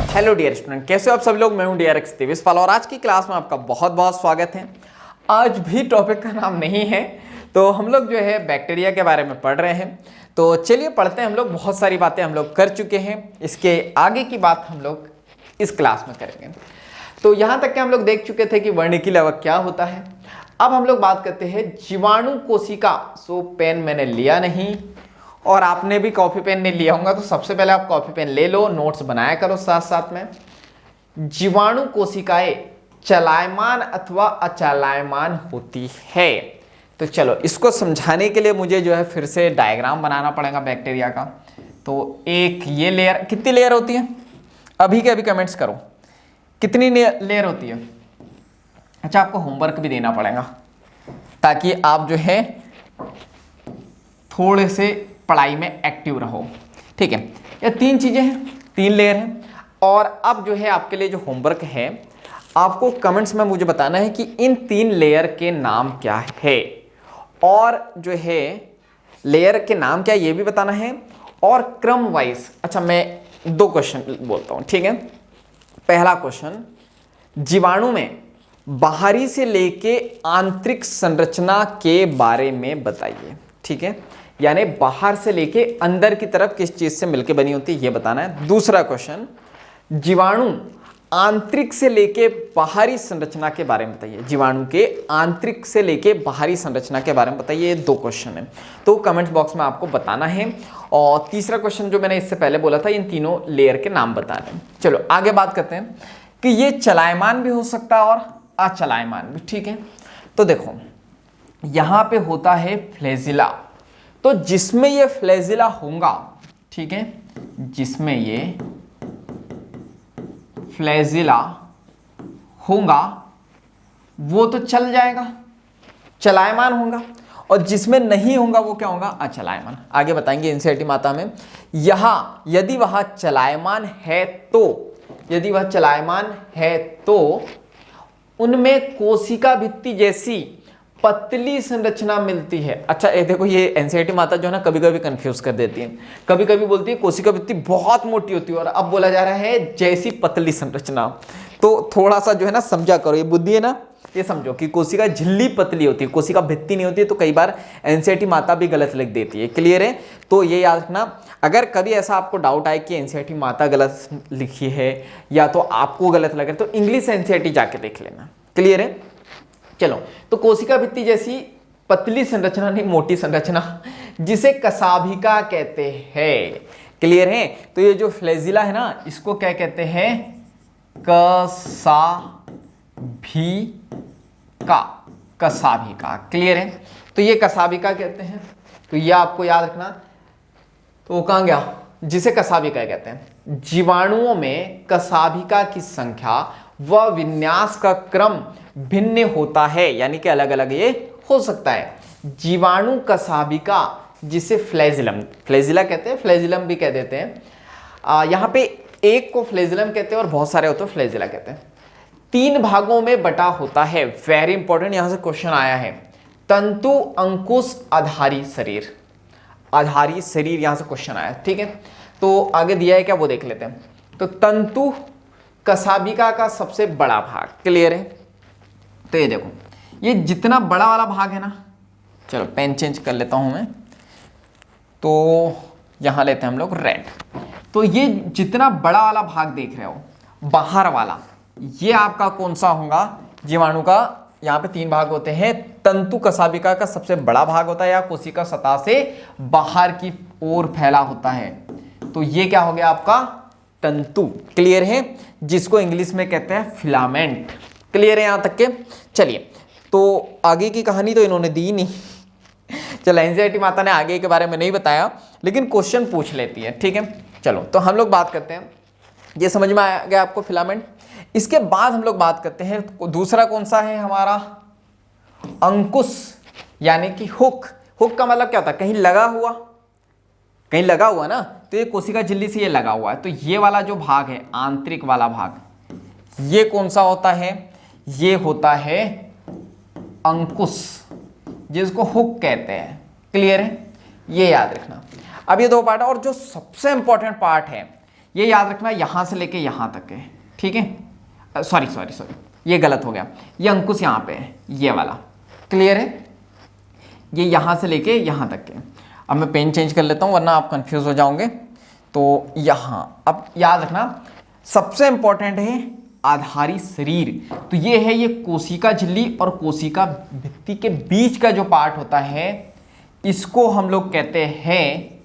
Hello dear student, कैसे हो आप सब लोग। मैं हूं डीआरएक्स देवेशपाल और आज की क्लास में आपका बहुत बहुत स्वागत है। आज भी टॉपिक का नाम नहीं है, तो हम लोग जो है बैक्टीरिया के बारे में पढ़ रहे हैं। तो चलिए पढ़ते हैं। हम लोग बहुत सारी बातें हम लोग कर चुके हैं, इसके आगे की बात हम लोग इस क्लास में करेंगे। तो यहाँ तक के हम लोग देख चुके थे कि वर्णिकी लवक क्या होता है। अब हम लोग बात करते हैं जीवाणु कोशिका। सो पेन मैंने लिया नहीं और आपने भी कॉपी पेन नहीं लिया होगा, तो सबसे पहले आप कॉपी पेन ले लो, नोट्स बनाया करो साथ साथ में। जीवाणु कोशिकाएं चलायमान अथवा अचलायमान होती है। तो चलो इसको समझाने के लिए मुझे जो है फिर से डायग्राम बनाना पड़ेगा बैक्टीरिया का। तो एक ये लेयर, कितनी लेयर होती है अभी के अभी कमेंट्स करो, कितनी लेयर होती है। अच्छा, आपको होमवर्क भी देना पड़ेगा ताकि आप जो है थोड़े से पढ़ाई में एक्टिव रहो। ठीक है, ये तीन चीजें हैं, तीन लेयर हैं। और अब जो है आपके लिए जो होमवर्क है, आपको कमेंट्स में मुझे बताना है कि इन तीन लेयर के नाम क्या है, और जो है लेयर के नाम क्या ये भी बताना है, और क्रम वाइज। अच्छा, मैं दो क्वेश्चन बोलता हूं, ठीक है। पहला क्वेश्चन, जीवाणु में बाहरी से लेके आंतरिक संरचना के बारे में बताइए। ठीक है, यानी बाहर से लेके अंदर की तरफ किस चीज से मिलकर बनी होती है ये बताना है। दूसरा क्वेश्चन, जीवाणु आंतरिक से लेके बाहरी संरचना के बारे में बताइए। जीवाणु के आंतरिक से लेके बाहरी संरचना के बारे में बताइए। ये दो क्वेश्चन है, तो कमेंट बॉक्स में आपको बताना है। और तीसरा क्वेश्चन जो मैंने इससे पहले बोला था, इन तीनों लेयर के नाम बताने हैं। चलो आगे बात करते हैं कि ये चलायमान भी हो सकता है और अचलायमान भी। ठीक है, तो देखो यहां पे होता है फ्लैजिला, तो जिसमें ये फ्लैजिला होगा, ठीक है, जिसमें ये फ्लैजिला होगा वो तो चल जाएगा, चलायमान होगा। और जिसमें नहीं होगा वो क्या होगा, अचलायमान। आगे बताएंगे एनसीईआरटी माता में। यहां यदि वह चलायमान है तो, यदि वह चलायमान है तो उनमें कोशिका भित्ति जैसी पतली संरचना मिलती है। अच्छा ये देखो, ये एनसीईआरटी माता जो है ना कभी कभी कंफ्यूज कर देती है। कभी कभी बोलती है कोशिका भित्ति बहुत मोटी होती है, और अब बोला जा रहा है जैसी पतली संरचना। तो थोड़ा सा जो है ना समझा करो, ये बुद्धि है ना, ये समझो कि कोशिका झिल्ली पतली होती है, कोशिका भित्ति नहीं होती है। तो कई बार एनसीईआरटी माता भी गलत लिख देती है। क्लियर है, तो ये याद रखना। अगर कभी ऐसा आपको डाउट आए कि एनसीईआरटी माता गलत लिखी है या तो आपको गलत लगे, तो इंग्लिश एनसीईआरटी जाके देख लेना। क्लियर है, चलो। तो कोशिका भित्ति जैसी पतली संरचना, नहीं मोटी संरचना, जिसे कसाभिका कहते हैं। क्लियर है, तो ये जो फ्लैजिला है ना, इसको क्या कहते हैं, कसाभिका, कसाभिका। क्लियर है, तो ये कसाभिका कहते हैं। तो ये आपको याद रखना। तो वो कहां गया, जिसे कसाभिका कहते हैं। जीवाणुओं में कसाभिका की संख्या व विन्यास का क्रम भिन्न होता है, यानी कि अलग अलग ये हो सकता है। जीवाणु कसाभिका, जिसे फ्लैजिलम, फ्लैजिला कहते हैं, फ्लैजिलम भी कह देते हैं। यहाँ पे एक को फ्लैजिलम कहते हैं और बहुत सारे होते हैं फ्लैजिला कहते हैं। तीन भागों में बटा होता है। वेरी इंपॉर्टेंट, यहां से क्वेश्चन आया है। तंतु, अंकुश, आधारी शरीर, आधारी शरीर, यहां से क्वेश्चन आया। ठीक है, तो आगे दिया है क्या वो देख लेते हैं। तो तंतु कसाभिका का सबसे बड़ा भाग। क्लियर है, तो ये देखो, ये जितना बड़ा वाला भाग है ना, चलो पेन चेंज कर लेता हूं मैं, तो यहां लेते हैं हम लोग रेड। तो ये जितना बड़ा वाला भाग देख रहे हो, बाहर वाला, ये आपका कौन सा होगा, जीवाणु का। यहाँ पे तीन भाग होते हैं। तंतु कसाभिका का सबसे बड़ा भाग होता है, या कोशिका सतह से बाहर की ओर फैला होता है। तो ये क्या हो गया आपका, तंतु। क्लियर है, जिसको इंग्लिश में कहते हैं फिलामेंट। क्लियर है यहां तक के। चलिए, तो आगे की कहानी तो इन्होंने दी नहीं। चलो, एनसीईआरटी माता ने आगे के बारे में नहीं बताया, लेकिन क्वेश्चन पूछ लेती है। ठीक है, चलो तो हम लोग बात करते हैं। ये समझ में आ गया आपको फिलामेंट। इसके बाद हम लोग बात करते हैं दूसरा कौन सा है हमारा, अंकुश, यानी कि हुक। हुक का मतलब क्या होता है, कहीं लगा हुआ, कहीं लगा हुआ ना, तो ये कोशिका झिल्ली से ये लगा हुआ है। तो ये वाला जो भाग है, आंतरिक वाला भाग, ये कौन सा होता है, ये होता है अंकुश, जिसको हुक कहते हैं। क्लियर है, ये याद रखना। अब ये दो पार्ट है, और जो सबसे इंपॉर्टेंट पार्ट है ये याद रखना, यहां से लेके यहां तक है, ठीक है। सॉरी ये गलत हो गया, ये अंकुश यहां पे है, ये वाला, क्लियर है, ये यहां से लेके यहां तक है। अब मैं पेन चेंज कर लेता हूं वरना आप कंफ्यूज हो जाओगे। तो यहां, अब याद रखना सबसे इंपॉर्टेंट है आधारी शरीर। तो ये है, ये कोशिका झिल्ली और कोशिका भित्ति के बीच का जो पार्ट होता है इसको हम लोग कहते हैं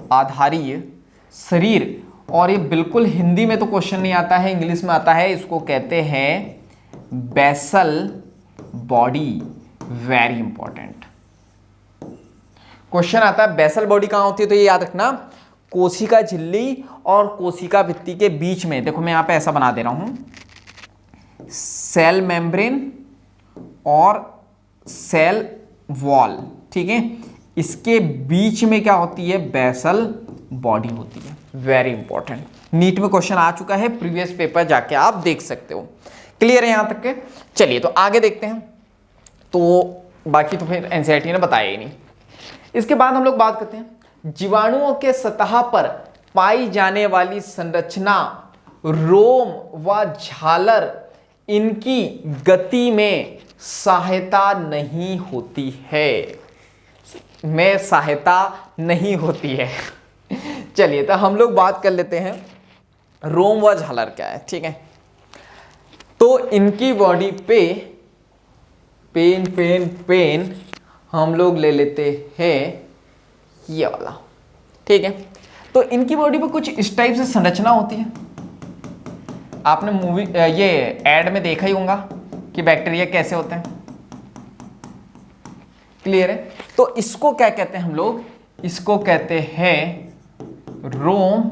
आधारीय शरीर। और ये बिल्कुल हिंदी में तो क्वेश्चन नहीं आता है, इंग्लिश में आता है, इसको कहते हैं basal body. Very important question आता है, बेसल बॉडी कहां होती है, तो ये याद रखना कोशिका झिल्ली और कोशिका भित्ति के बीच में। देखो मैं यहां पे ऐसा बना दे रहा हूं, सेल मेम्ब्रेन और सेल वॉल, ठीक है, इसके बीच में क्या होती है, बेसल बॉडी होती है। वेरी इंपॉर्टेंट, नीट में क्वेश्चन आ चुका है, प्रीवियस पेपर जाके आप देख सकते हो। क्लियर है यहां तक के? चलिए तो आगे देखते हैं। तो बाकी तो फिर एनसीईआरटी ने बताया ही नहीं। इसके बाद हम लोग बात करते हैं जीवाणुओं के सतह पर पाई जाने वाली संरचना, रोम व झालर, इनकी गति में सहायता नहीं होती है, चलिए तो हम लोग बात कर लेते हैं रोम व झालर क्या है, ठीक है। तो इनकी बॉडी पे पेन हम लोग ले लेते हैं ये वाला, ठीक है। तो इनकी बॉडी पे कुछ इस टाइप से संरचना होती है। आपने मूवी ये एड में देखा ही होगा कि बैक्टीरिया कैसे होते हैं, क्लियर है। तो इसको क्या कहते हैं हम लोग, इसको कहते हैं रोम,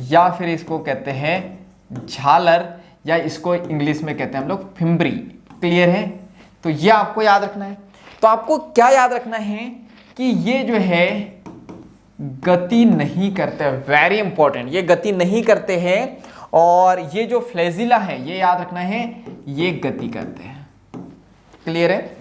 या फिर इसको कहते हैं झालर, या इसको इंग्लिश में कहते हैं हम लोग फिम्बरी। क्लियर है, तो ये आपको याद रखना है। तो आपको क्या याद रखना है कि ये जो है गति नहीं करते, वेरी इंपॉर्टेंट, ये गति नहीं करते हैं। और ये जो फ्लैजिला है ये याद रखना है, ये गति करते हैं। क्लियर है,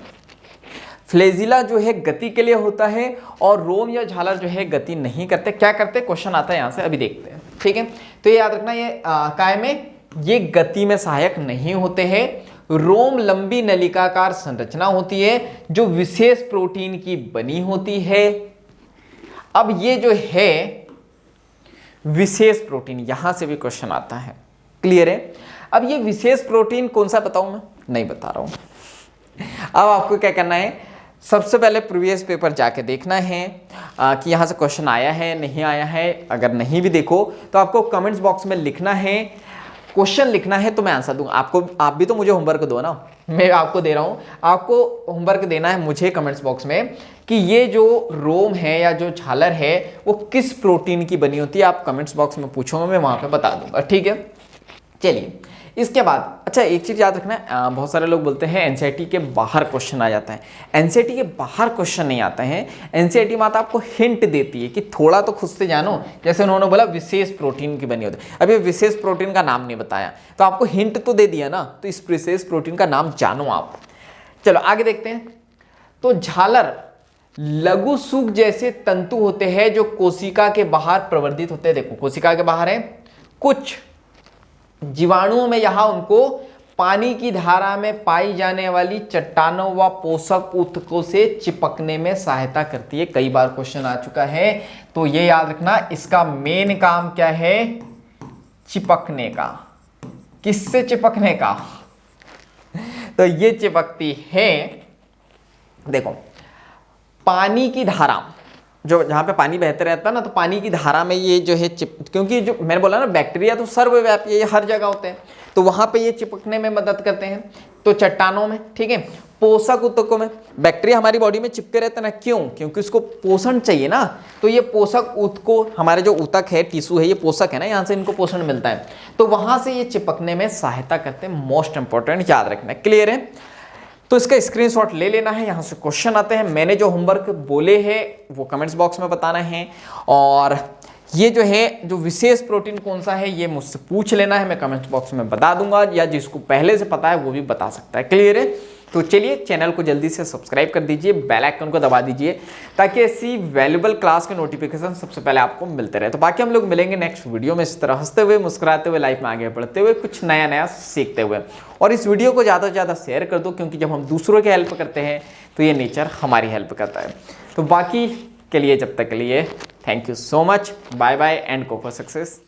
फ्लैजिला जो है गति के लिए होता है और रोम या झालर जो है गति नहीं करते। क्या करते, क्वेश्चन आता है यहां से, अभी देखते हैं, ठीक है। तो ये याद रखना, ये काय में ये गति में सहायक नहीं होते हैं। रोम लंबी नलिकाकार संरचना होती है जो विशेष प्रोटीन की बनी होती है। अब ये जो है विशेष प्रोटीन, यहां से भी क्वेश्चन आता है, क्लियर है। अब ये विशेष प्रोटीन कौन सा बताऊं, मैं नहीं बता रहा हूं। अब आपको क्या करना है, सबसे पहले प्रीवियस पेपर जाके देखना है कि यहाँ से क्वेश्चन आया है नहीं आया है। अगर नहीं भी देखो तो आपको कमेंट्स बॉक्स में लिखना है, क्वेश्चन लिखना है, तो मैं आंसर दूंगा आपको। आप भी तो मुझे होमवर्क दो ना, मैं आपको दे रहा हूँ, आपको होमवर्क देना है मुझे कमेंट्स बॉक्स में कि ये जो रोम है या जो झालर है वो किस प्रोटीन की बनी होती है। आप कमेंट्स बॉक्स में पूछोगे, मैं वहाँ पे बता दूंगा, ठीक है। चलिए इसके बाद अच्छा एक चीज़ याद रखना है, बहुत सारे लोग बोलते हैं एनसीईआरटी के बाहर क्वेश्चन आ जाता है। एनसीईआरटी के बाहर क्वेश्चन नहीं आते हैं। एनसीईआरटी माता आपको हिंट देती है कि थोड़ा तो खुद से जानो। जैसे उन्होंने बोला विशेष प्रोटीन की बनी होती है, अभी विशेष प्रोटीन का नाम नहीं बताया तो आपको हिंट तो दे दिया ना, तो इस विशेष प्रोटीन का नाम जानो आप। चलो आगे देखते हैं। तो झालर लघु सूक जैसे तंतु होते हैं जो कोशिका के बाहर प्रवर्धित होते हैं। देखो कोशिका के बाहर है, कुछ जीवाणुओं में यहां उनको पानी की धारा में पाई जाने वाली चट्टानों व पोषक ऊतकों से चिपकने में सहायता करती है। कई बार क्वेश्चन आ चुका है, तो ये याद रखना इसका मेन काम क्या है, चिपकने का। किससे चिपकने का, तो ये चिपकती है, देखो पानी की धारा, जो जहाँ पे पानी बहते रहता है ना, तो पानी की धारा में ये जो है क्योंकि जो मैंने बोला ना बैक्टीरिया तो सर्वव्यापी है, ये हर जगह होते हैं, तो वहाँ पे ये चिपकने में मदद करते हैं। तो चट्टानों में, ठीक है, पोषक ऊतकों में, बैक्टीरिया हमारी बॉडी में चिपके रहते हैं ना, क्यों, क्योंकि उसको पोषण चाहिए ना। तो ये पोषक ऊतकों, हमारे जो ऊतक है, टिश्यू है, ये पोषक है ना, यहाँ से इनको पोषण मिलता है, तो वहाँ से ये चिपकने में सहायता करते हैं। मोस्ट इंपॉर्टेंट याद रखना, क्लियर है। तो इसका स्क्रीनशॉट ले लेना है, यहाँ से क्वेश्चन आते हैं। मैंने जो होमवर्क बोले हैं वो कमेंट्स बॉक्स में बताना है, और ये जो है जो विशेष प्रोटीन कौन सा है ये मुझसे पूछ लेना है, मैं कमेंट्स बॉक्स में बता दूंगा, या जिसको पहले से पता है वो भी बता सकता है। क्लियर है, तो चलिए चैनल को जल्दी से सब्सक्राइब कर दीजिए, बेल आइकन को दबा दीजिए ताकि ऐसी वैल्यूबल क्लास के नोटिफिकेशन सबसे पहले आपको मिलते रहे। तो बाकी हम लोग मिलेंगे नेक्स्ट वीडियो में इस तरह हंसते हुए, मुस्कुराते हुए, लाइफ में आगे बढ़ते हुए, कुछ नया नया सीखते हुए। और इस वीडियो को ज़्यादा से ज़्यादा शेयर कर दो, क्योंकि जब हम दूसरों की हेल्प करते हैं तो ये नेचर हमारी हेल्प करता है। तो बाकी के लिए जब तक के लिए thank you so much, bye bye and go for success.